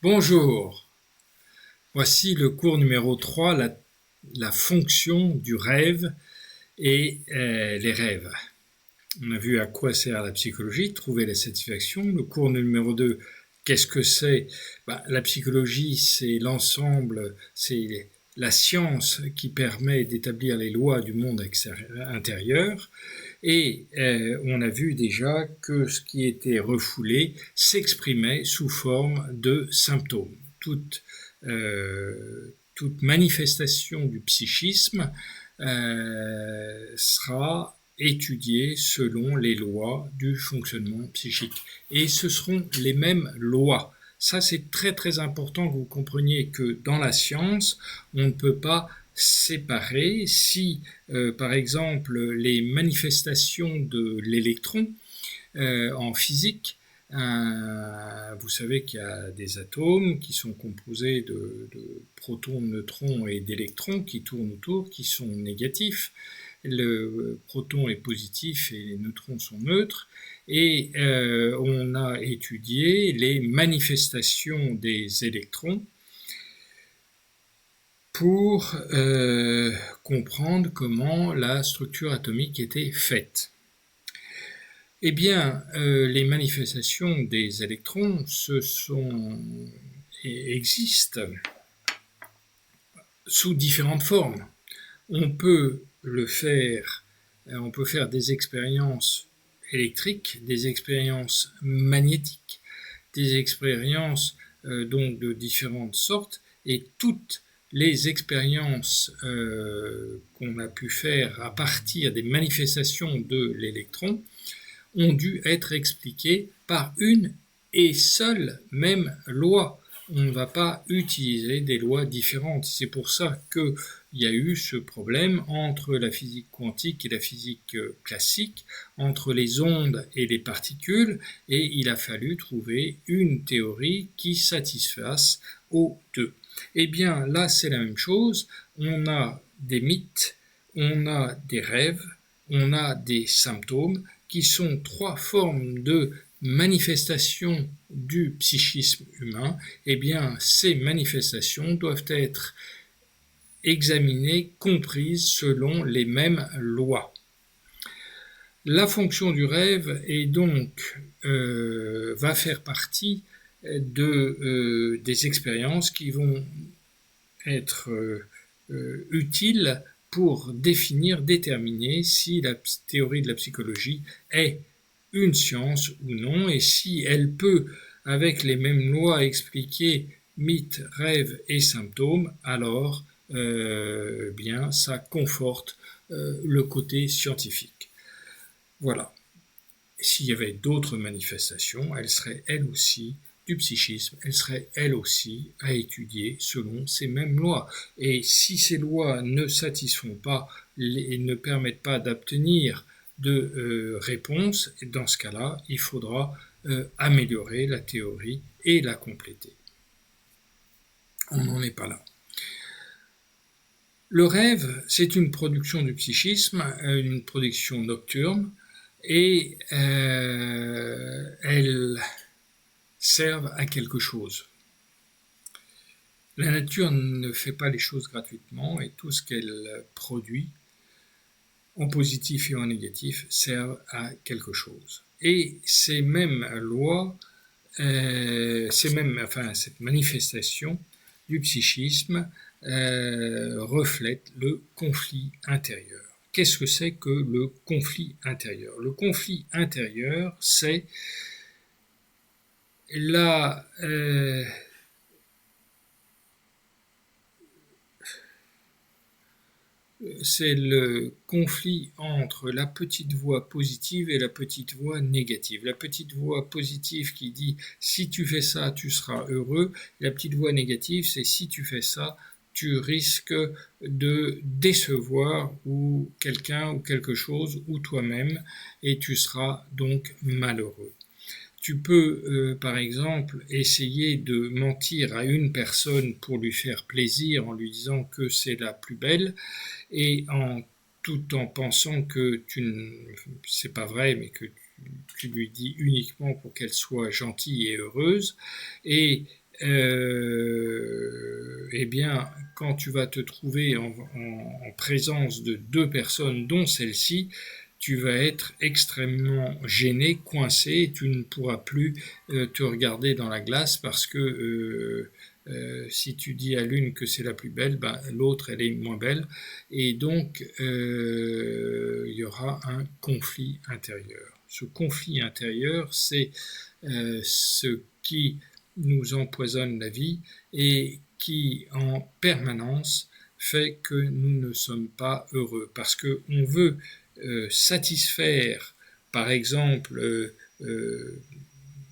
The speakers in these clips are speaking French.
Bonjour, voici le cours numéro 3, la fonction du rêve et les rêves. On a vu à quoi sert la psychologie, trouver la satisfaction. Le cours numéro 2, qu'est-ce que c'est? La psychologie, c'est l'ensemble, c'est la science qui permet d'établir les lois du monde intérieur. Et on a vu déjà que ce qui était refoulé s'exprimait sous forme de symptômes. Toute manifestation du psychisme sera étudiée selon les lois du fonctionnement psychique. Et ce seront les mêmes lois. Ça, c'est très très important que vous compreniez que dans la science, on ne peut pas séparer si, par exemple, les manifestations de l'électron en physique, vous savez qu'il y a des atomes qui sont composés de protons, neutrons et d'électrons qui tournent autour, qui sont négatifs. Le proton est positif et les neutrons sont neutres. Et on a étudié les manifestations des électrons pour comprendre comment la structure atomique était faite. Eh bien, les manifestations des électrons existent sous différentes formes. On peut faire des expériences électriques, des expériences magnétiques, des expériences donc de différentes sortes, et toutes les expériences qu'on a pu faire à partir des manifestations de l'électron ont dû être expliquées par une et seule même loi. On ne va pas utiliser des lois différentes. C'est pour ça qu'il y a eu ce problème entre la physique quantique et la physique classique, entre les ondes et les particules, et il a fallu trouver une théorie qui satisfasse aux deux. Eh bien, là, c'est la même chose. On a des mythes, on a des rêves, on a des symptômes, qui sont trois formes de manifestations du psychisme humain. Eh bien, ces manifestations doivent être examinées, comprises selon les mêmes lois. La fonction du rêve est donc va faire partie des expériences qui vont être utiles pour déterminer si la théorie de la psychologie est une science ou non, et si elle peut, avec les mêmes lois, expliquer mythes, rêves et symptômes, alors bien ça conforte le côté scientifique. Voilà. S'il y avait d'autres manifestations, elles seraient elles aussi du psychisme, elles seraient elles aussi à étudier selon ces mêmes lois. Et si ces lois ne satisfont pas et ne permettent pas d'obtenir de réponse, dans ce cas-là, il faudra améliorer la théorie et la compléter. On n'en est pas là. Le rêve, c'est une production du psychisme, une production nocturne, et elles servent à quelque chose. La nature ne fait pas les choses gratuitement, et tout ce qu'elle produit, en positif et en négatif, servent à quelque chose. Et ces mêmes lois, cette manifestation du psychisme reflète le conflit intérieur. Qu'est-ce que c'est que le conflit intérieur? Le conflit intérieur, c'est c'est le conflit entre la petite voix positive et la petite voix négative. La petite voix positive qui dit « si tu fais ça, tu seras heureux ». La petite voix négative, c'est « si tu fais ça, tu risques de décevoir ou quelqu'un ou quelque chose ou toi-même et tu seras donc malheureux ». Tu peux, par exemple, essayer de mentir à une personne pour lui faire plaisir en lui disant que c'est la plus belle et tout en pensant que c'est pas vrai, mais que tu lui dis uniquement pour qu'elle soit gentille et heureuse. Et eh bien, quand tu vas te trouver en présence de deux personnes, dont celle-ci, tu vas être extrêmement gêné, coincé, et tu ne pourras plus te regarder dans la glace parce que si tu dis à l'une que c'est la plus belle, ben, l'autre elle est moins belle, et donc il y aura un conflit intérieur. Ce conflit intérieur, c'est ce qui nous empoisonne la vie et qui en permanence fait que nous ne sommes pas heureux parce qu'on veut satisfaire par exemple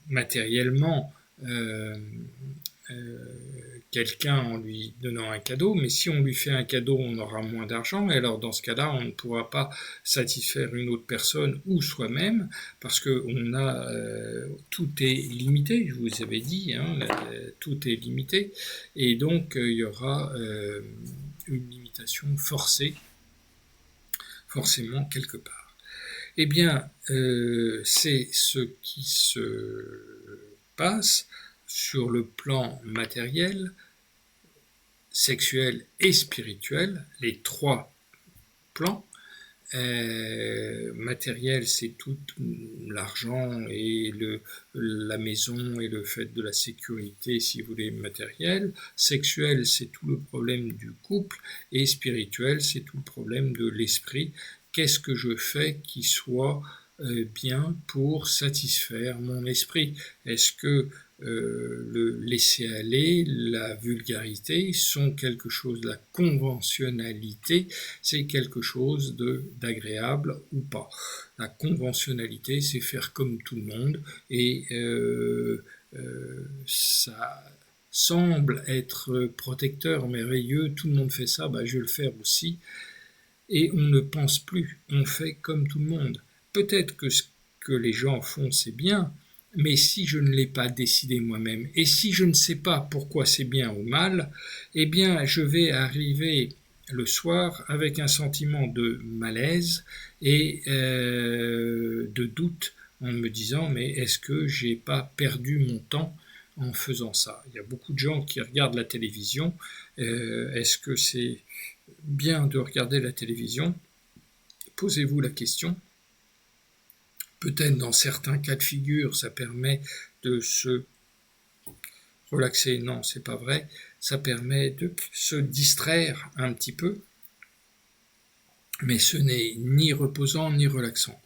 matériellement euh, euh, quelqu'un en lui donnant un cadeau, mais si on lui fait un cadeau, on aura moins d'argent, et alors dans ce cas-là, on ne pourra pas satisfaire une autre personne ou soi-même, parce que tout est limité, je vous avais dit, hein, tout est limité, et donc il y aura une limitation forcée, forcément quelque part. Eh bien, c'est ce qui se passe sur le plan matériel, sexuel et spirituel, les trois plans. Matériel, c'est tout l'argent et la maison et le fait de la sécurité, si vous voulez, matériel. Sexuel, c'est tout le problème du couple. Et spirituel, c'est tout le problème de l'esprit. Qu'est-ce que je fais qui soit bien pour satisfaire mon esprit? Est-ce que le laisser-aller, la vulgarité sont quelque chose, la conventionnalité, c'est quelque chose d'agréable ou pas. La conventionnalité, c'est faire comme tout le monde et ça semble être protecteur, merveilleux, tout le monde fait ça, bah, je vais le faire aussi. Et on ne pense plus, on fait comme tout le monde. Peut-être que ce que les gens font, c'est bien, mais si je ne l'ai pas décidé moi-même, et si je ne sais pas pourquoi c'est bien ou mal, eh bien je vais arriver le soir avec un sentiment de malaise et de doute en me disant mais est-ce que j'ai pas perdu mon temps en faisant ça? Il y a beaucoup de gens qui regardent la télévision. Est-ce que c'est bien de regarder la télévision? Posez-vous la question. Peut-être dans certains cas de figure, ça permet de se relaxer. Non, c'est pas vrai. Ça permet de se distraire un petit peu, mais ce n'est ni reposant ni relaxant.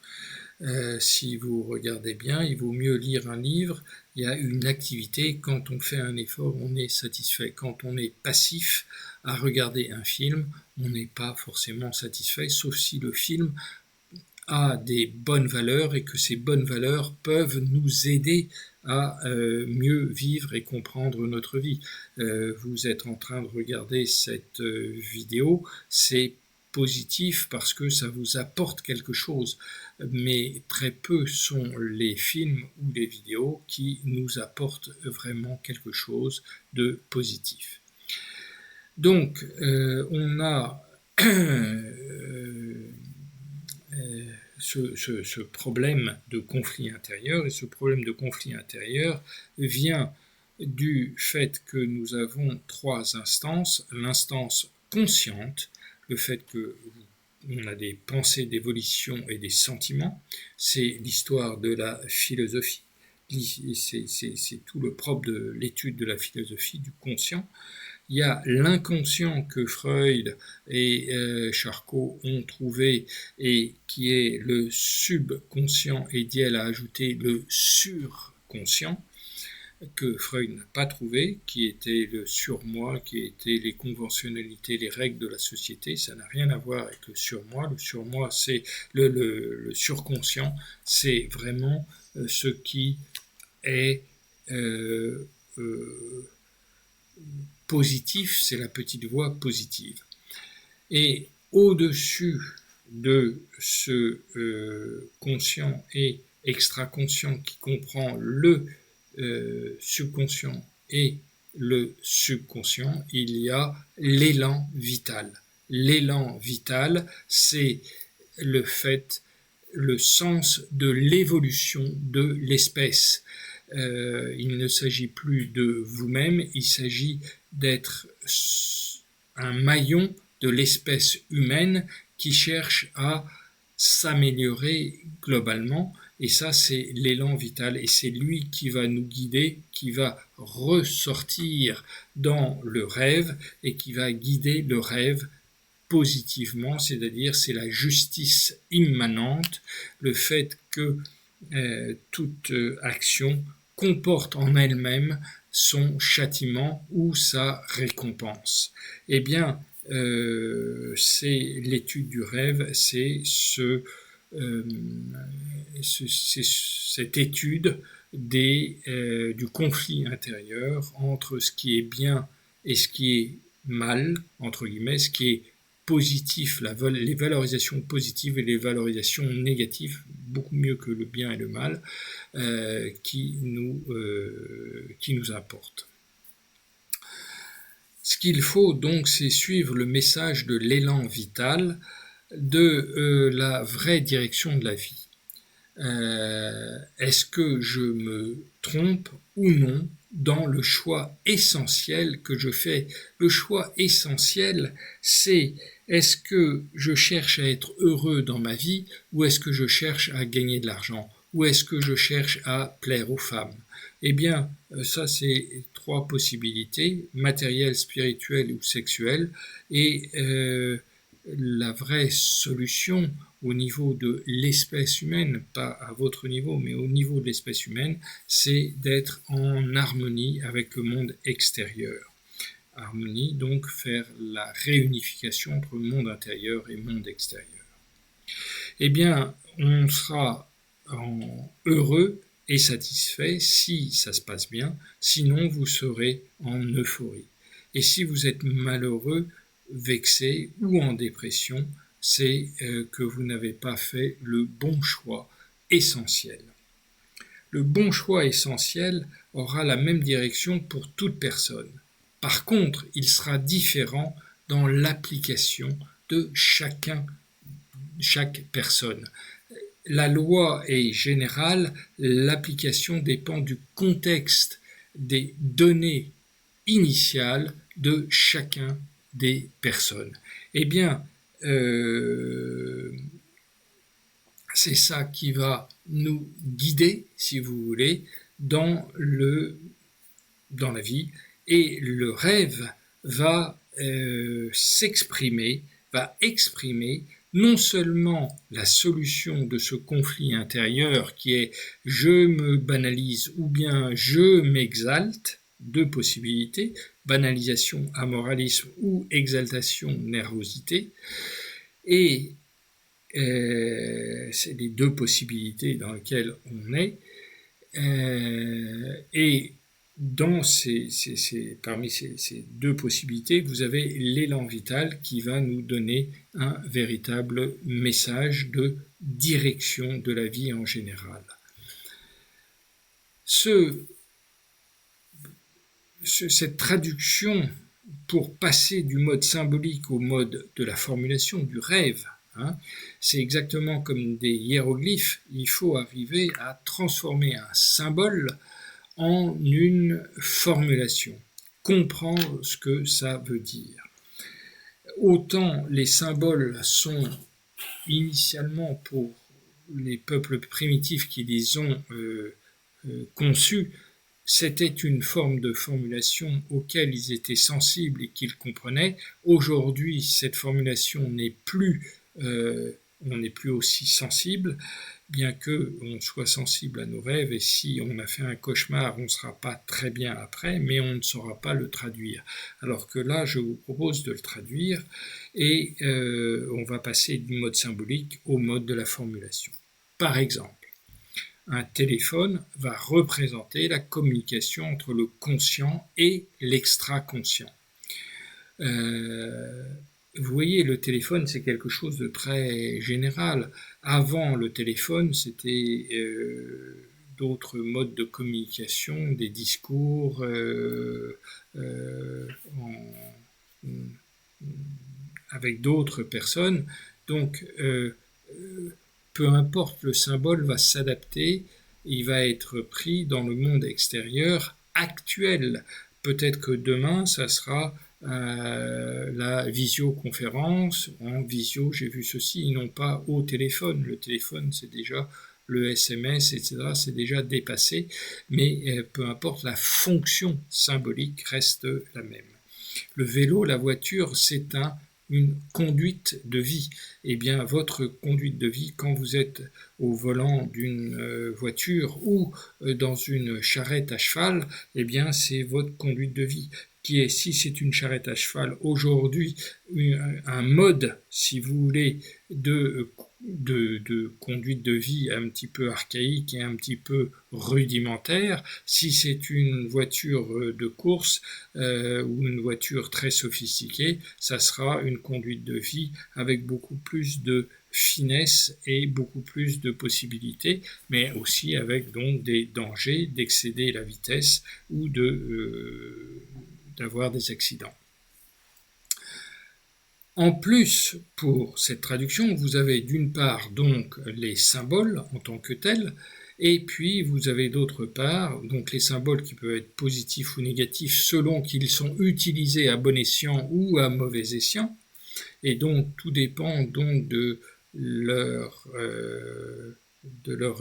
Si vous regardez bien, il vaut mieux lire un livre. Il y a une activité. Quand on fait un effort, on est satisfait. Quand on est passif à regarder un film, on n'est pas forcément satisfait, sauf si le film a des bonnes valeurs et que ces bonnes valeurs peuvent nous aider à mieux vivre et comprendre notre vie. Vous êtes en train de regarder cette vidéo, c'est positif parce que ça vous apporte quelque chose, mais très peu sont les films ou les vidéos qui nous apportent vraiment quelque chose de positif. Donc, on a ce problème de conflit intérieur, et ce problème de conflit intérieur vient du fait que nous avons trois instances. L'instance consciente, le fait que on a des pensées d'évolution et des sentiments, c'est l'histoire de la philosophie, c'est tout le propre de l'étude de la philosophie, du conscient. Il y a l'inconscient que Freud et Charcot ont trouvé et qui est le subconscient, et Diel a ajouté le surconscient que Freud n'a pas trouvé, qui était le surmoi, qui était les conventionnalités, les règles de la société. Ça n'a rien à voir avec le surmoi. Le surmoi, c'est le surconscient, c'est vraiment ce qui est positif, c'est la petite voix positive. Et au-dessus de ce conscient et extraconscient qui comprend le subconscient et le subconscient, il y a l'élan vital. L'élan vital, c'est le fait, le sens de l'évolution de l'espèce. il ne s'agit plus de vous-même, il s'agit d'être un maillon de l'espèce humaine qui cherche à s'améliorer globalement. Et ça, c'est l'élan vital. Et c'est lui qui va nous guider, qui va ressortir dans le rêve et qui va guider le rêve positivement, c'est-à-dire c'est la justice immanente, le fait que toute action comporte en elle-même son châtiment ou sa récompense. Eh bien, c'est l'étude du rêve, c'est cette étude du conflit intérieur entre ce qui est bien et ce qui est mal, entre guillemets, ce qui est positif, les valorisations positives et les valorisations négatives, beaucoup mieux que le bien et le mal, qui nous importent. Ce qu'il faut donc, c'est suivre le message de l'élan vital, de la vraie direction de la vie. Est-ce que je me trompe ou non dans le choix essentiel que je fais? Le choix essentiel, c'est est-ce que je cherche à être heureux dans ma vie ou est-ce que je cherche à gagner de l'argent ou est-ce que je cherche à plaire aux femmes? Eh bien, ça c'est 3 possibilités, matérielles, spirituelles ou sexuelles, et la vraie solution au niveau de l'espèce humaine, pas à votre niveau, mais au niveau de l'espèce humaine, c'est d'être en harmonie avec le monde extérieur. Harmonie, donc faire la réunification entre monde intérieur et monde extérieur. Eh bien, on sera heureux et satisfait si ça se passe bien, sinon vous serez en euphorie. Et si vous êtes malheureux, vexé ou en dépression, c'est que vous n'avez pas fait le bon choix essentiel. Le bon choix essentiel aura la même direction pour toute personne. Par contre, il sera différent dans l'application de chaque personne. La loi est générale, l'application dépend du contexte des données initiales de chacun des personnes. Eh bien, c'est ça qui va nous guider, si vous voulez, dans la vie, et le rêve va s'exprimer, va exprimer non seulement la solution de ce conflit intérieur qui est je me banalise ou bien je m'exalte, 2 possibilités, banalisation, amoralisme ou exaltation, nervosité, et c'est les 2 possibilités dans lesquelles on est, et parmi ces 2 possibilités, vous avez l'élan vital qui va nous donner un véritable message de direction de la vie en général. Cette traduction pour passer du mode symbolique au mode de la formulation, du rêve, c'est exactement comme des hiéroglyphes, il faut arriver à transformer un symbole en une formulation, comprendre ce que ça veut dire. Autant les symboles sont initialement pour les peuples primitifs qui les ont conçus, c'était une forme de formulation auquel ils étaient sensibles et qu'ils comprenaient. Aujourd'hui, cette formulation n'est plus, on n'est plus aussi sensible, bien qu'on soit sensible à nos rêves, et si on a fait un cauchemar, on ne sera pas très bien après, mais on ne saura pas le traduire. Alors que là, je vous propose de le traduire, et on va passer du mode symbolique au mode de la formulation. Par exemple, un téléphone va représenter la communication entre le conscient et l'extra-conscient. Vous voyez, le téléphone, c'est quelque chose de très général. Avant le téléphone, c'était d'autres modes de communication, des discours avec d'autres personnes. Donc, peu importe, le symbole va s'adapter il va être pris dans le monde extérieur actuel. Peut-être que demain, ça sera la visioconférence, en visio, j'ai vu ceci, et non pas au téléphone. Le téléphone, c'est déjà le SMS, etc., c'est déjà dépassé, mais peu importe, la fonction symbolique reste la même. Le vélo, la voiture, c'est une conduite de vie. Eh bien, votre conduite de vie, quand vous êtes au volant d'une voiture ou dans une charrette à cheval, eh bien, c'est votre conduite de vie qui est, si c'est une charrette à cheval aujourd'hui, un mode, si vous voulez, de conduite de vie un petit peu archaïque et un petit peu rudimentaire. Si c'est une voiture de course ou une voiture très sophistiquée, ça sera une conduite de vie avec beaucoup plus de finesse et beaucoup plus de possibilités, mais aussi avec donc des dangers d'excéder la vitesse ou d'avoir des accidents. En plus, pour cette traduction, vous avez d'une part donc les symboles en tant que tels, et puis vous avez d'autre part donc les symboles qui peuvent être positifs ou négatifs selon qu'ils sont utilisés à bon escient ou à mauvais escient, et donc tout dépend donc de leur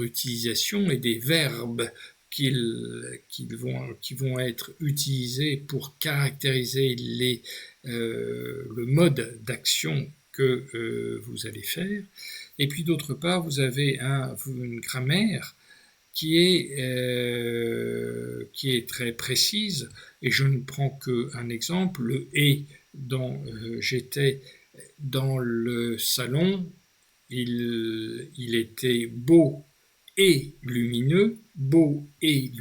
utilisation et des verbes qui vont être utilisés pour caractériser le mode d'action que vous allez faire. Et puis d'autre part, vous avez une grammaire qui est très précise, et je ne prends qu'un exemple, le « et » dont j'étais dans le salon, il était beau et lumineux, eh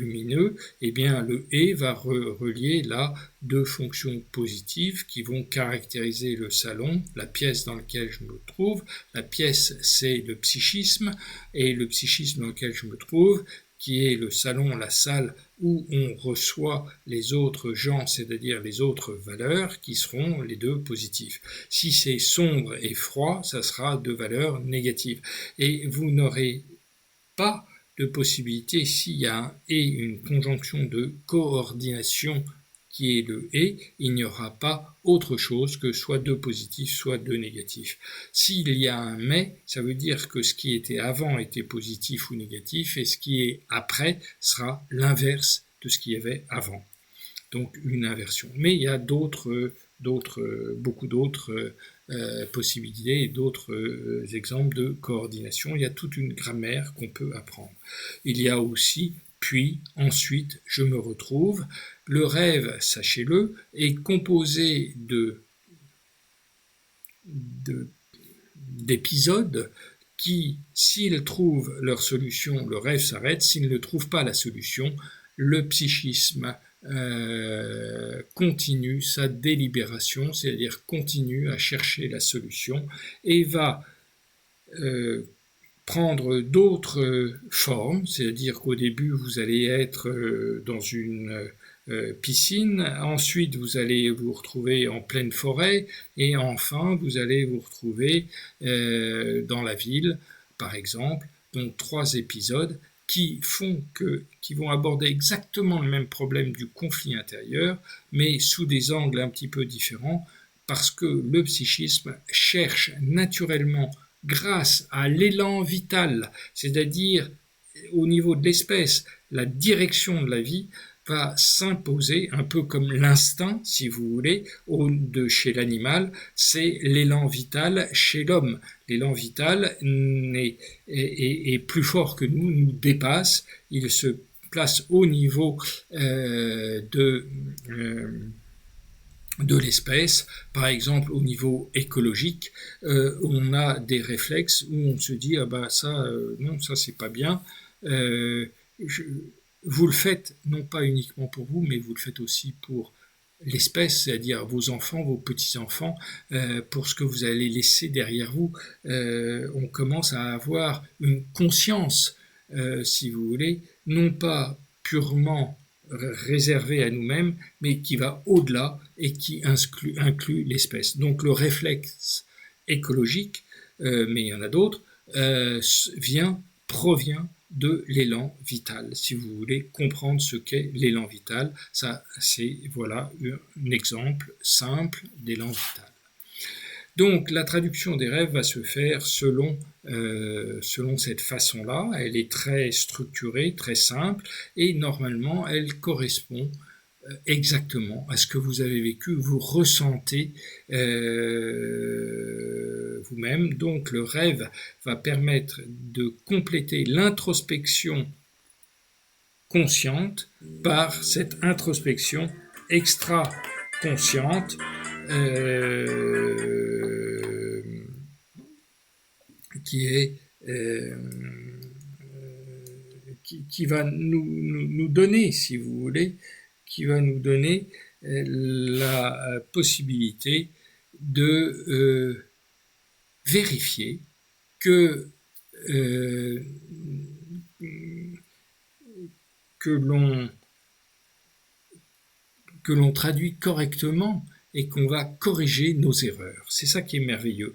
bien le « et » va relier là deux fonctions positives qui vont caractériser le salon, la pièce dans laquelle je me trouve. La pièce, c'est le psychisme, et le psychisme dans lequel je me trouve, qui est le salon, la salle où on reçoit les autres gens, c'est-à-dire les autres valeurs, qui seront les deux positives. Si c'est sombre et froid, ça sera deux valeurs négatives. Et vous n'aurez pas de possibilité, s'il y a un « et », une conjonction de coordination qui est le « et », il n'y aura pas autre chose que soit deux positifs, soit deux négatifs. S'il y a un « mais », ça veut dire que ce qui était avant était positif ou négatif, et ce qui est après sera l'inverse de ce qu'il y avait avant. Donc une inversion. Mais il y a beaucoup d'autres possibilités et d'autres exemples de coordination. Il y a toute une grammaire qu'on peut apprendre. Il y a aussi « puis »,« ensuite »,« je me retrouve ». Le rêve, sachez-le, est composé d'épisodes qui, s'ils trouvent leur solution, le rêve s'arrête. S'ils ne trouvent pas la solution, le psychisme continue sa délibération, c'est-à-dire continue à chercher la solution et va prendre d'autres formes, c'est-à-dire qu'au début vous allez être dans une piscine, ensuite vous allez vous retrouver en pleine forêt, et enfin vous allez vous retrouver dans la ville, par exemple. Donc 3 épisodes qui vont aborder exactement le même problème du conflit intérieur, mais sous des angles un petit peu différents, parce que le psychisme cherche naturellement, grâce à l'élan vital, c'est-à-dire au niveau de l'espèce, la direction de la vie, va s'imposer, un peu comme l'instinct, si vous voulez, chez l'animal, c'est l'élan vital chez l'homme. L'élan vital est plus fort que nous dépasse, il se place au niveau de l'espèce. Par exemple, au niveau écologique, on a des réflexes où on se dit « ah bah ça, non, ça c'est pas bien ». Vous le faites non pas uniquement pour vous, mais vous le faites aussi pour l'espèce, c'est-à-dire vos enfants, vos petits-enfants, pour ce que vous allez laisser derrière vous. On commence à avoir une conscience, si vous voulez, non pas purement réservée à nous-mêmes, mais qui va au-delà et qui inclut l'espèce. Donc le réflexe écologique, mais il y en a d'autres, provient de l'élan vital. Si vous voulez comprendre ce qu'est l'élan vital, ça c'est voilà un exemple simple d'élan vital. Donc la traduction des rêves va se faire selon cette façon-là. Elle est très structurée, très simple, et normalement elle correspond exactement à ce que vous avez vécu, vous ressentez vous-même. Donc le rêve va permettre de compléter l'introspection consciente par cette introspection extra-consciente qui est qui va nous donner, si vous voulez, qui va nous donner la possibilité de vérifier que l'on traduit correctement et qu'on va corriger nos erreurs. C'est ça qui est merveilleux.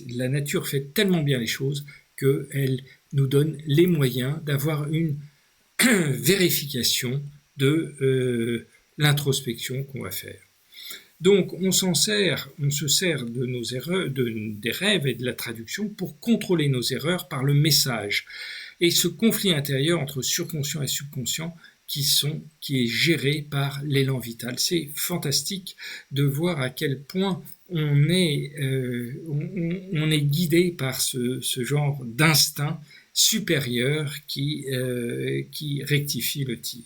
La nature fait tellement bien les choses qu'elle nous donne les moyens d'avoir une vérification de l'introspection qu'on va faire. Donc on se sert de nos erreurs, des rêves et de la traduction pour contrôler nos erreurs par le message. Et ce conflit intérieur entre surconscient et subconscient qui est géré par l'élan vital. C'est fantastique de voir à quel point on est guidé par ce genre d'instinct supérieur qui rectifie le tir.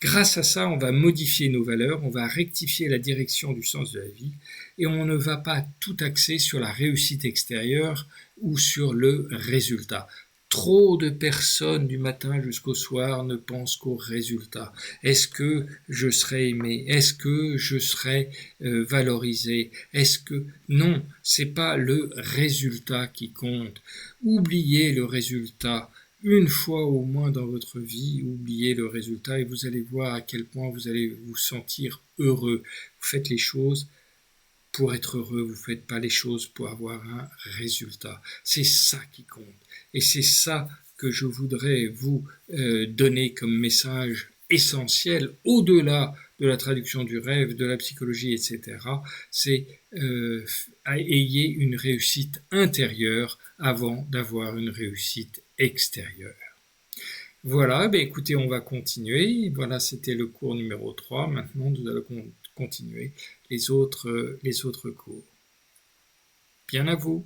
Grâce à ça, on va modifier nos valeurs, on va rectifier la direction du sens de la vie et on ne va pas tout axer sur la réussite extérieure ou sur le résultat. Trop de personnes du matin jusqu'au soir ne pensent qu'au résultat. Est-ce que je serai aimé? Est-ce que je serai valorisé? Est-ce que... Non, c'est pas le résultat qui compte. Oubliez le résultat. Une fois au moins dans votre vie, oubliez le résultat et vous allez voir à quel point vous allez vous sentir heureux. Vous faites les choses pour être heureux, vous ne faites pas les choses pour avoir un résultat. C'est ça qui compte. Et c'est ça que je voudrais vous donner comme message essentiel, au-delà de la traduction du rêve, de la psychologie, etc. C'est ayez une réussite intérieure avant d'avoir une réussite extérieure. Voilà, ben écoutez, on va continuer. Voilà, c'était le cours numéro 3. Maintenant, nous allons continuer les autres cours. Bien à vous.